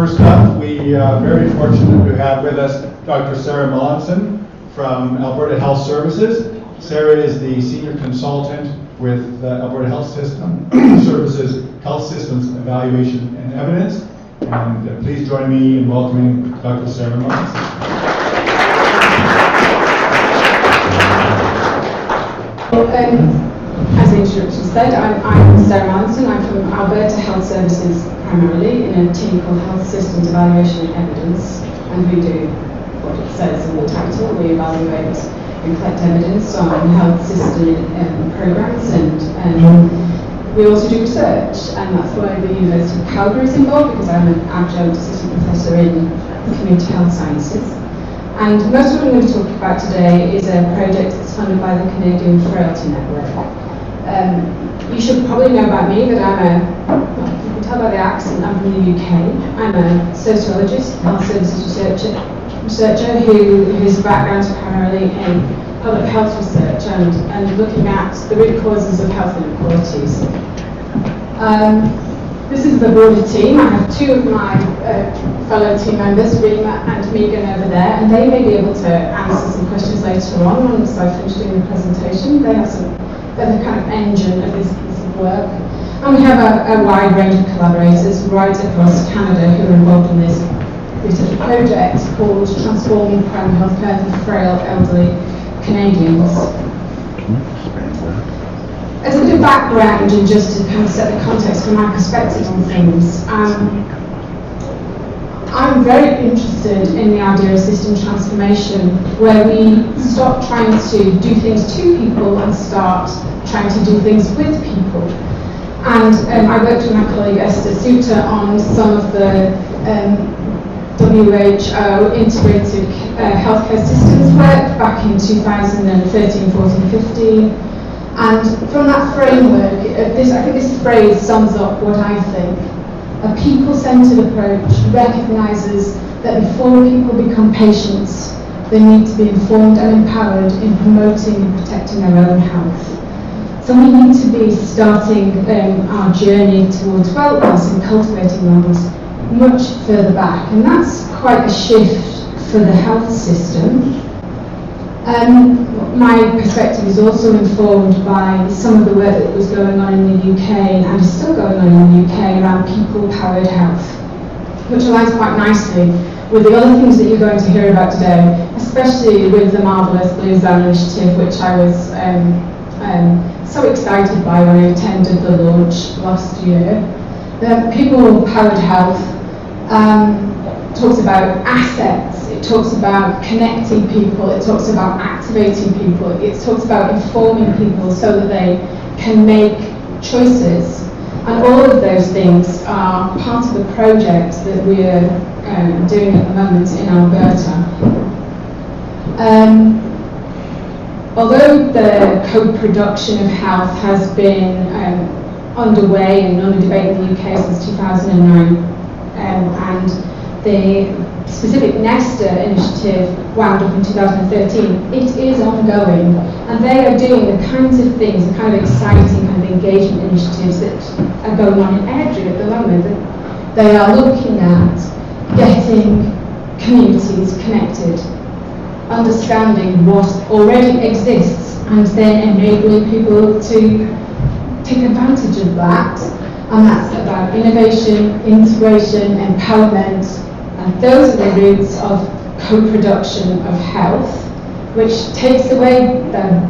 First up, we are very fortunate to have with us Dr. Sara Mallinson from Alberta Health Services. Sara is the Senior Consultant with Alberta Health System Services Health Systems Evaluation and Evidence. And please join me in welcoming Dr. Sara Mallinson. As the introduction said, I'm Sara Mallinson. I'm from Alberta Health Services primarily in a team called Health Systems Evaluation and Evidence, and we do what it says in the title. We evaluate and collect evidence on health system programs, and we also do research, and that's why the University of Calgary is involved, because I'm an adjunct assistant professor in community health sciences. And most of what I'm going to talk about today is a project that's funded by the Canadian Frailty Network. You should probably know about me that you can tell by the accent, I'm from the UK. I'm a sociologist, health services researcher whose background is primarily in public health research and looking at the root causes of health inequalities. This is the broader team. I have two of my fellow team members, Rima and Megan, over there, and they may be able to answer some questions later on once I've finished doing the presentation. They're the kind of engine of this piece of work. And we have a wide range of collaborators right across Canada who are involved in this research project called Transforming Primary Healthcare for Frail Elderly Canadians. As a bit of background, and just to kind of set the context from my perspective on things, I'm very interested in the idea of system transformation, where we stop trying to do things to people and start trying to do things with people. And I worked with my colleague Esther Suter on some of the WHO integrated healthcare systems work back in 2013, 14, 15. And from that framework, I think this phrase sums up what I think. A people-centered approach recognises that before people become patients, they need to be informed and empowered in promoting and protecting their own health. So we need to be starting our journey towards wellness and cultivating wellness much further back. And that's quite a shift for the health system. My perspective is also informed by some of the work that was going on in the UK and is still going on in the UK around people-powered health, which aligns quite nicely with the other things that you're going to hear about today, especially with the marvellous Blue Zone initiative, which I was so excited by when I attended the launch last year. The people-powered health talks about assets, it talks about connecting people, it talks about activating people, it talks about informing people so that they can make choices. And all of those things are part of the project that we're doing at the moment in Alberta. Although the co-production of health has been underway and under debate in the UK since 2009, and the specific Nesta initiative wound up in 2013. It is ongoing, and they are doing the kinds of things, the kind of exciting kind of engagement initiatives that are going on in Airdrie at the moment. They are looking at getting communities connected, understanding what already exists, and then enabling people to take advantage of that. And that's about innovation, integration, empowerment, and those are the roots of co-production of health, which takes away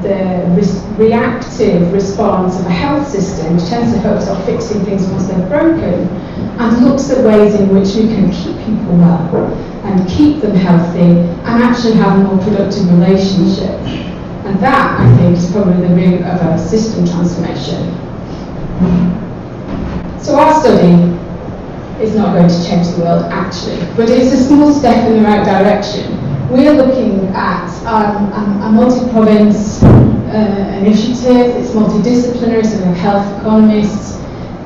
the reactive response of a health system, which tends to focus on fixing things once they're broken, and looks at ways in which we can keep people well and keep them healthy and actually have a more productive relationship. And that, I think, is probably the root of a system transformation. So our study is not going to change the world, actually, but it's a small step in the right direction. We are looking at a multi-province initiative. It's multidisciplinary, so we have health economists,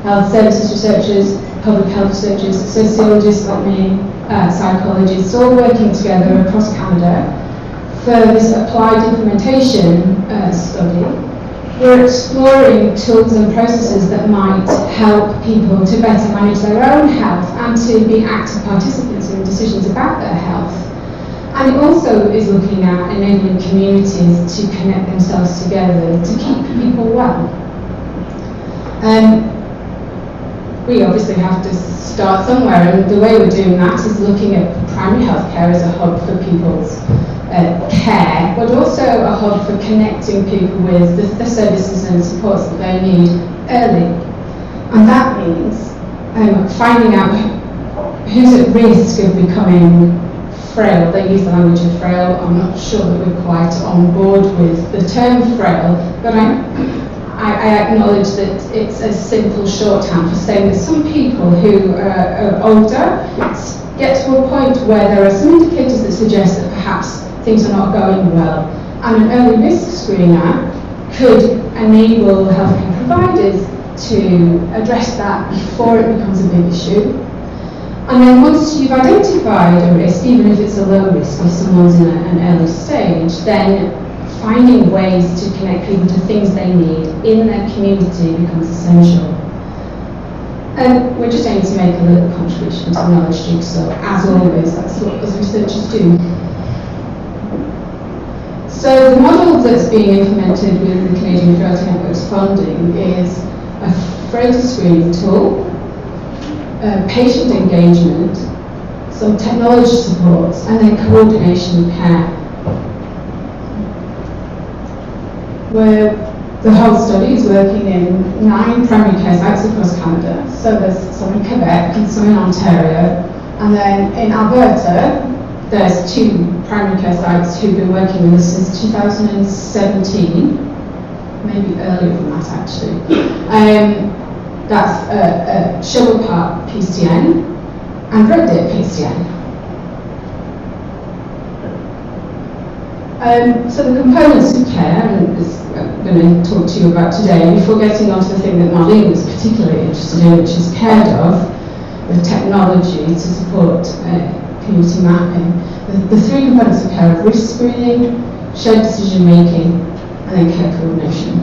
health services researchers, public health researchers, sociologists like me, psychologists, all working together across Canada for this applied implementation study. we're exploring tools and processes that might help people to better manage their own health and to be active participants in decisions about their health. And it also is looking at enabling communities to connect themselves together to keep people well. We obviously have to start somewhere, and the way we're doing that is looking at primary health care as a hub for people's care, but also a hub for connecting people with the services and supports that they need early. And that means finding out who's at risk of becoming frail. They use the language of frail. I'm not sure that we're quite on board with the term frail, but I acknowledge that it's a simple shorthand for saying that some people who are older get to a point where there are some indicators that suggest that perhaps things are not going well. And an early risk screener could enable healthcare providers to address that before it becomes a big issue. And then once you've identified a risk, even if it's a low risk, if someone's in an early stage, then finding ways to connect people to things they need in their community becomes essential. And we're just aiming to make a little contribution to the knowledge jigsaw. As always, that's what us researchers do. So the model that's being implemented with the Canadian Frailty Network's funding is a frailty screening tool, patient engagement, some technology supports, and then coordination of care. Where the whole study is working in 9 primary care sites across Canada. So there's some in Quebec and some in Ontario. And then in Alberta, there's 2 primary care sites who've been working with us since 2017, maybe earlier than that actually. That's Sherwood Park PCN and Red Deer PCN. So the components of care, and I'm going to talk to you about today, before getting on to the thing that Marlene was particularly interested in, which is CareDove, with technology to support community mapping. The 3 components of care are risk screening, shared decision making, and then care coordination.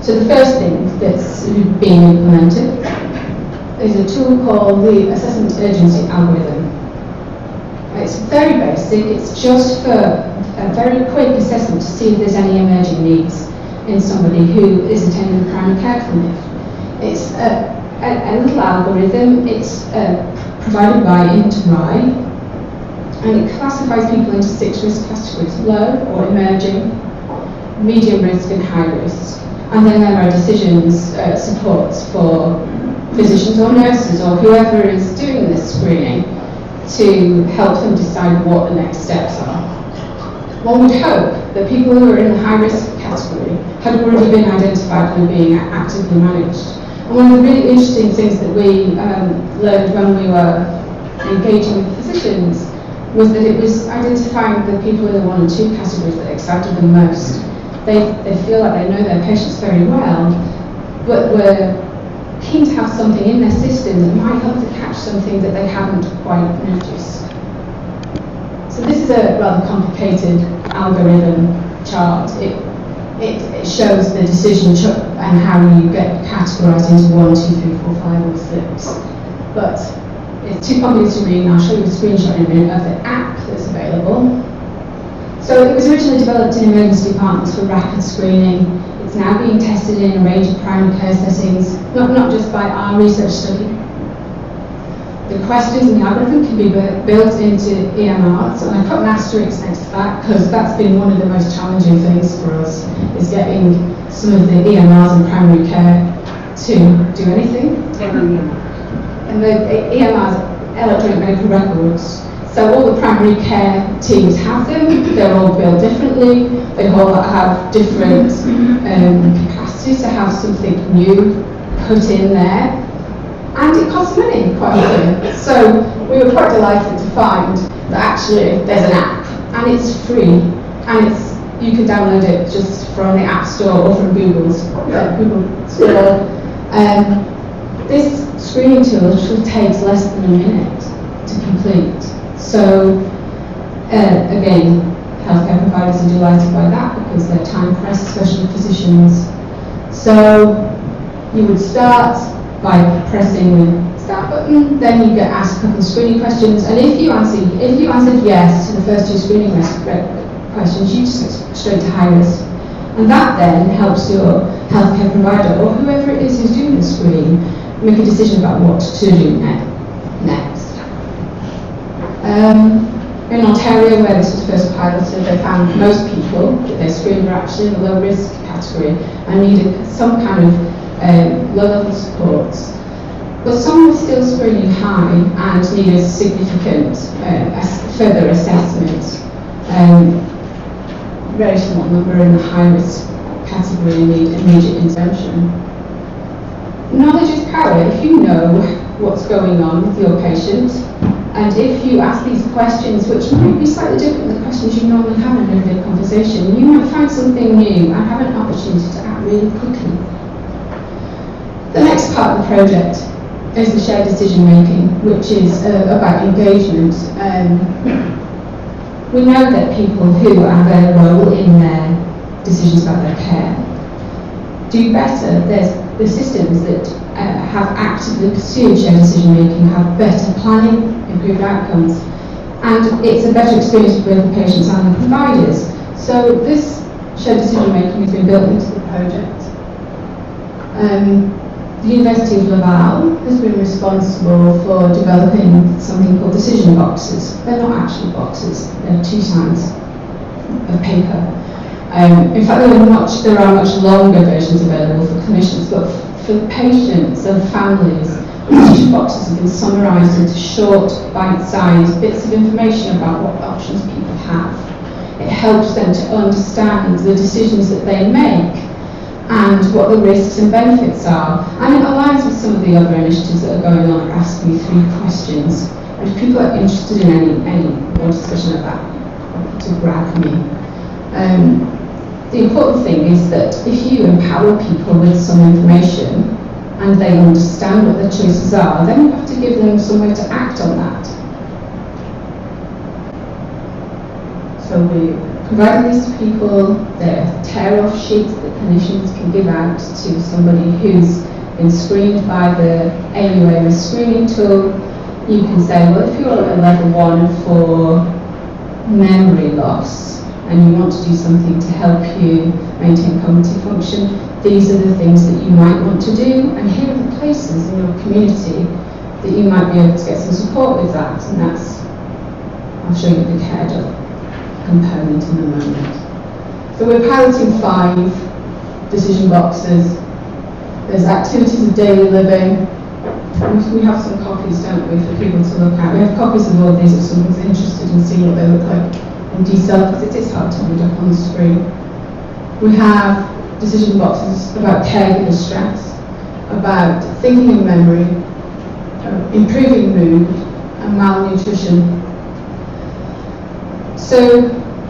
So the first thing that's being implemented is a tool called the Assessment Urgency Algorithm. It's very basic. It's just for a very quick assessment to see if there's any emerging needs in somebody who is attending a primary care clinic. It's a little algorithm. It's provided by Airdrie, and it classifies people into 6 risk categories: low or emerging, medium risk, and high risk. And then there are decisions supports for physicians or nurses or whoever is doing this screening to help them decide what the next steps are. One would hope that people who are in the high-risk category had already been identified and being actively managed. And one of the really interesting things that we learned when we were engaging with physicians was that it was identifying the people in the 1 and 2 categories that excited them most. They feel like they know their patients very well, but were keen to have something in their system that might help to catch something that they haven't quite noticed. So this is a rather complicated algorithm chart. It shows the decision and how you get categorized into 1, 2, 3, 4, 5, or 6. But it's too complicated to read, and I'll show you a screenshot in a minute of the app that's available. So it was originally developed in emergency departments for rapid screening. It's now being tested in a range of primary care settings, not just by our research study. The questions in the algorithm can be built into EMRs, and I put an asterisk next to that because that's been one of the most challenging things for us, is getting some of the EMRs in primary care to do anything. And the EMRs, electronic medical records. So all the primary care teams have them. They're all built differently. They all have different capacities to have something new put in there. And it costs money quite often. So we were quite delighted to find that actually there's an app, and it's free, and you can download it just from the App Store or from Google Store. This screening tool takes less than a minute to complete. So again, healthcare providers are delighted by that because they're time pressed, especially physicians. So you would start by pressing the start button, then you get asked a couple of screening questions, and if you answered yes to the first two screening questions, you just go straight to high risk. And that then helps your healthcare provider, or whoever it is who's doing the screen, make a decision about what to do next. In Ontario, where this was first piloted, they found most people that they screened were actually in the low risk category and needed some kind of low-level supports. But some were still screening high and needed significant further assessment. Very small number in the high-risk category need immediate intervention. Knowledge is power. If you know what's going on with your patient, and if you ask these questions, which might be slightly different than the questions you normally have in a everyday conversation, you might find something new and have an opportunity to act really quickly. The next part of the project is the shared decision making, which is about engagement. We know that people who have a role in their decisions about their care do better. There's the systems that have actively pursued shared decision making have better planning, improved outcomes, and it's a better experience for both the patients and the providers. So this shared decision making has been built into the project. The University of Laval has been responsible for developing something called decision boxes. They're not actually boxes, they're 2 sides of paper. In fact, there are much longer versions available for clinicians, but for patients and families, the decision boxes have been summarised into short, bite-sized bits of information about what options people have. It helps them to understand the decisions that they make and what the risks and benefits are. And it aligns with some of the other initiatives that are going on, like Ask Me 3 questions. And if people are interested in any more discussion of that, to grab me. The important thing is that if you empower people with some information and they understand what their choices are, then you have to give them some way to act on that. So we provide these to people. They're tear-off sheets that clinicians can give out to somebody who's been screened by the AUA screening tool. You can say, well, if you're at level 1 for memory loss and you want to do something to help you maintain cognitive function, these are the things that you might want to do, and here are the places in your community that you might be able to get some support with that, and that's, I'll show you the CARE component in a moment. So we're piloting 5 decision boxes. There's activities of daily living. We have some copies, don't we, for people to look at. We have copies of all of these if someone's interested in seeing what they look like in detail, because it is hard to read up on the screen. We have decision boxes about caregiver stress, about thinking and memory, improving mood, and malnutrition. So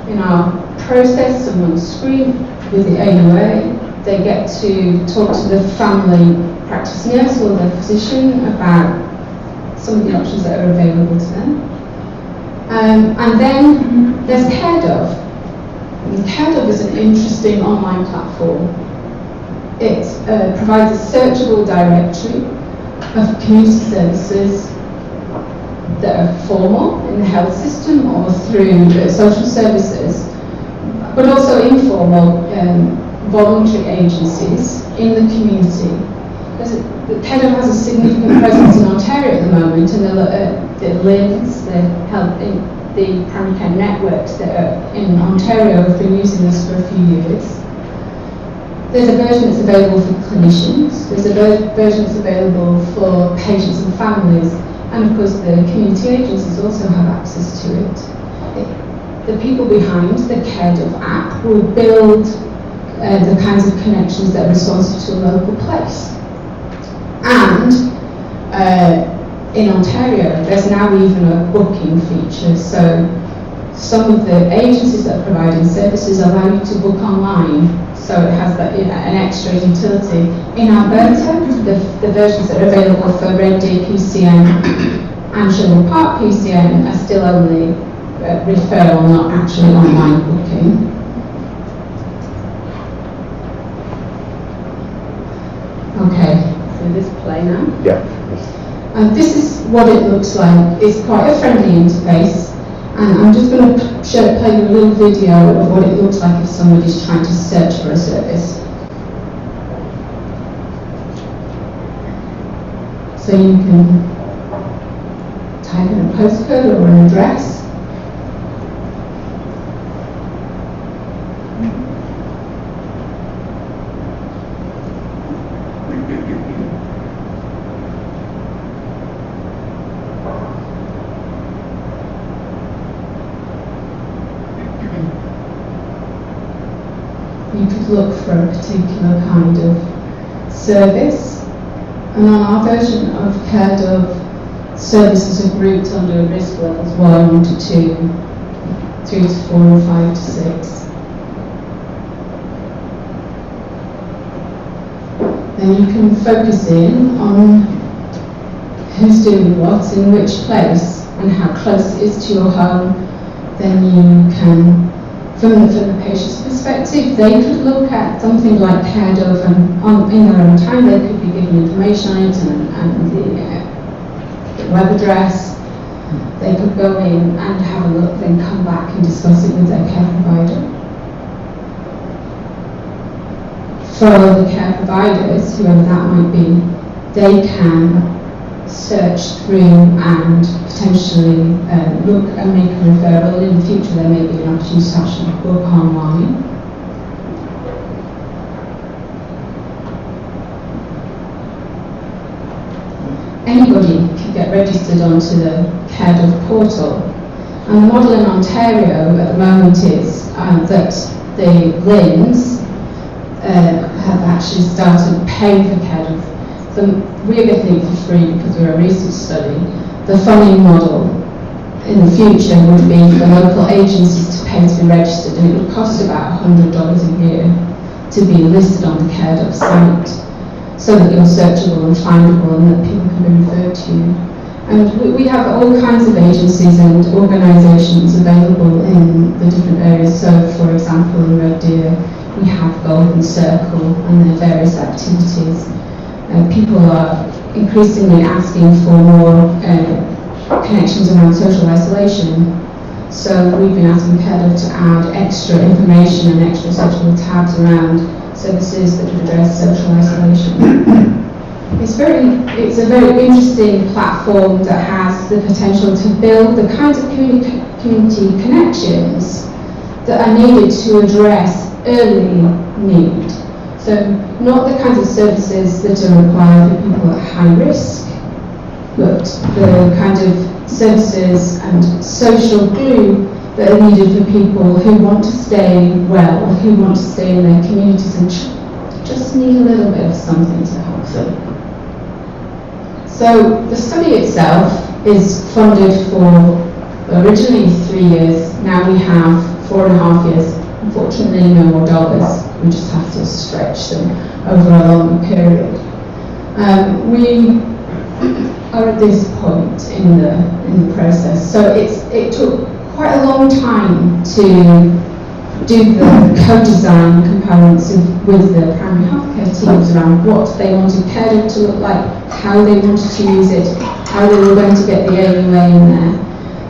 in our process, someone's screened with the AUA, they get to talk to the family practice nurse or the physician about some of the options that are available to them. And then there's CareDove. CareDove is an interesting online platform. It provides a searchable directory of community services that are formal in the health system or through social services, but also informal voluntary agencies in the community. CareDove has a significant presence in Ontario at the moment, and the LINs, the primary care networks that are in Ontario have been using this for a few years. There's a version that's available for clinicians, there's a version that's available for patients and families, and of course the community agencies also have access to it. The people behind the CareDove app will build the kinds of connections that are responsive to a local place. And in Ontario, there's now even a booking feature, so some of the agencies that are providing services allow you to book online, so it has an extra utility. In Alberta, the versions that are available for Red Deer PCN and Sherwood Park PCN are still only referral, not actually online booking. Okay, so this play now. Yeah. And this is what it looks like. It's quite a friendly interface, and I'm just going to play you a little video of what it looks like if somebody's trying to search for a service. So you can type in a postcode or an address. You could look for a particular kind of service, and on our version of CareDove, services are grouped under risk levels 1 to 2, 3 to 4, and 5 to 6. Then you can focus in on who's doing what, in which place, and how close it is to your home. Then you can, from the patient's perspective, they could look at something like CareDove, and in their own time they could be given information on it and the web address. They could go in and have a look, then come back and discuss it with their care provider. For the care providers, whoever that might be, they can search through and potentially look and make a referral. In the future there may be an opportunity to actually book online. Anybody can get registered onto the CareDove portal, and the model in Ontario at the moment is that the LINs have actually started paying for CareDove. We're getting it for free because we're a research study. The funding model in the future would be for local agencies to pay to be registered, and it would cost about $100 a year to be listed on the CareDove site, so that you're searchable and findable and that people can be referred to you. And we have all kinds of agencies and organisations available in the different areas. So, for example, in Red Deer, we have Golden Circle and their various activities. People are increasingly asking for more connections around social isolation. So we've been asking CareDove to add extra information and extra searchable tabs around services that address social isolation. It's a very interesting platform that has the potential to build the kinds of community connections that are needed to address early need. So not the kinds of services that are required for people at high risk, but the kind of services and social glue that are needed for people who want to stay well, who want to stay in their communities and just need a little bit of something to help them. So the study itself is funded for originally 3 years. Now we have 4.5 years. Unfortunately, no more dollars. We just have to stretch them over a longer period. We are at this point in the process. So it took quite a long time to do the co-design components with the primary healthcare teams around what they wanted CareDove to look like, how they wanted to use it, how they were going to get the AUA in there.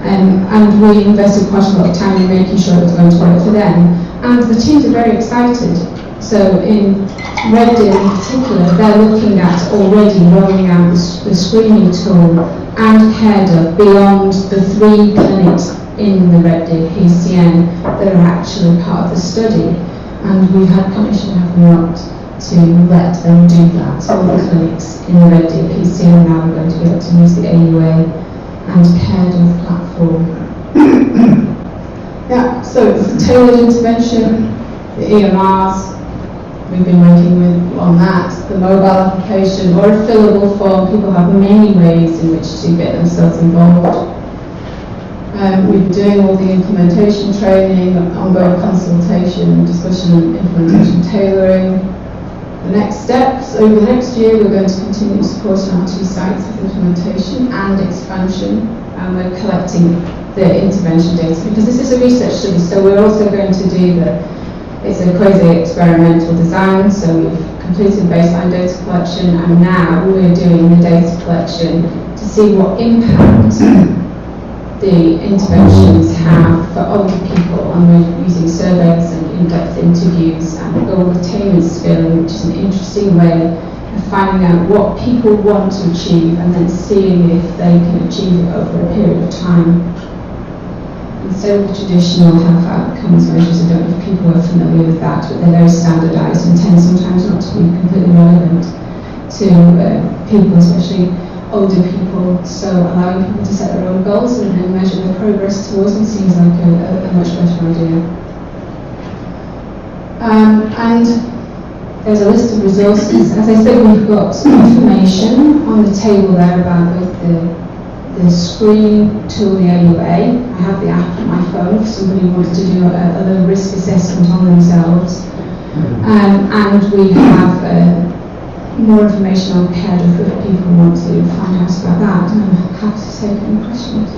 And we invested quite a lot of time in making sure it was going to work for them. And the teams are very excited. So in Red Deer in particular, they're looking at already rolling out the screening tool and CareDove beyond the 3 clinics in the Red Deer PCN that are actually part of the study. And we've had permission, have we not, to let them do that. All the clinics in the Red Deer PCN now are going to be able to use the AUA and CareDove platform. Yeah, so it's a tailored intervention, the EMRs, we've been working with on that, the mobile application, or a fillable form. People have many ways in which to get themselves involved. We've been doing all the implementation training, ongoing consultation, discussion and implementation tailoring. The next steps, over the next year, we're going to continue supporting our 2 sites with implementation and expansion, and we're collecting the intervention data, because this is a research study, so we're also going to do it's a quasi-experimental design, so we've completed baseline data collection, and now we're doing the data collection to see what impact the interventions have for older people, and we're using surveys and in-depth interviews and goal attainment scaling, which is an interesting way of finding out what people want to achieve and then seeing if they can achieve it over a period of time. Instead of the traditional health outcomes measures, I don't know if people are familiar with that, but they're very standardised and tend sometimes not to be completely relevant to people, especially older people. So allowing people to set their own goals and then measure their progress towards them seems like a much better idea. And there's a list of resources. As I said, we've got some information on the table there about both the screening tool, the AUA. I have the app on my phone if somebody wants to do a risk assessment on themselves. And we have more information on CARE if people want to find out about that. And I'm happy to take any questions.